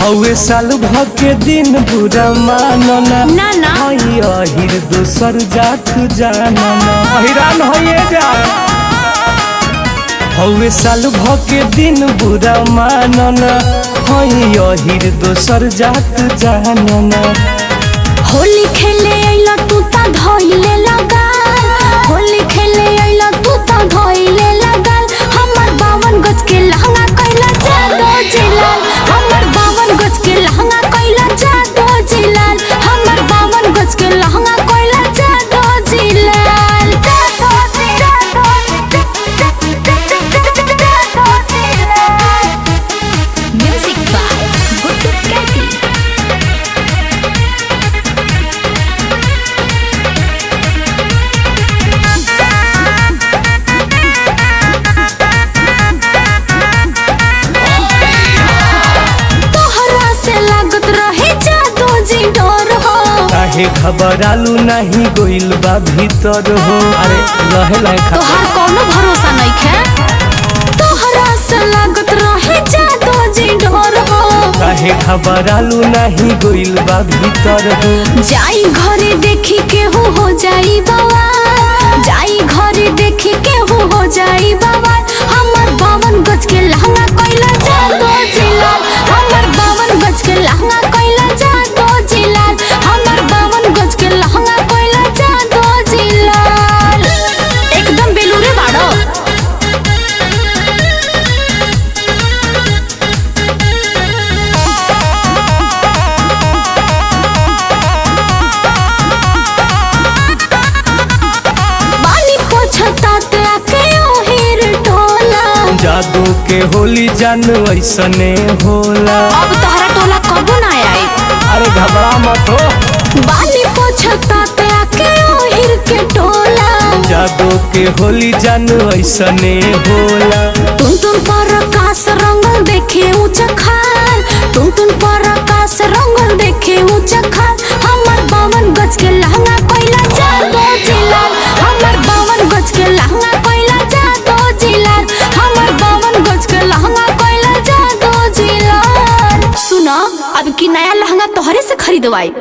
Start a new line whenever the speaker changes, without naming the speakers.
हवे साल भर के दिन बुरा मानना
ना ना
अहिर दोसर जात जानना हैरान होइए जा। हवे साल भर के दिन बुरा मानना अहिर दोसर जात जानना।
होली खेले अइला तू ता धइले लगा, होली खेले अइला तू ता धइले लगा। हमर 52 गज के लहंगा कइला जादो जिलाल, हमर 52 गज के लहंगा कइला जादो जिलाल, हमर 52 गज के लहंगा कइला जादो जिलाल। म्यूजिक बाय गुड्डू कैटी।
काहे घबरालू नहीं गोइल बा भीतर हो। अरे रहे लायक
तोहार कोनो भरोसा नइखे, तोहरा से लागत रहे जादो जी डर हो।
काहे घबरालू नहीं गोइल बा भीतर हो।
जाई घरे देखी केहू हो जाई बाबा, जाई घरे देखी केहू हो जाई बाबा। हमर 52 गज के लहंगा कइला जादो जिलाल, हमर 52 गज के लहंगा कइला जादो जिलाल, हमर 52 गज के लहंगा कइला जादो जिलाल। एकदम बेलूरे बाड़ो।
जादू के होली जान ऐसने होला।
अब तोहरा टोला कबो ना आई।
अरे घबरा मत हो।
बाली पोछताते आके ओहिर के टोला।
जादू के होली जान ऐसने होला।
टुन पर आकाश रंगल देखे ऊंचा खाल, टुन पर आकाश रंगल देखे ऊंचा खाल। हमर 52 गज के लहंगा कइला जादो जिलाल, हमर 52 गज के लहंगा कइला जादो जिलाल, हमर 52 गज के लहंगा कइला जादो जिलाल। सुना अब की नया लहंगा तोहरे से खरीदवाई।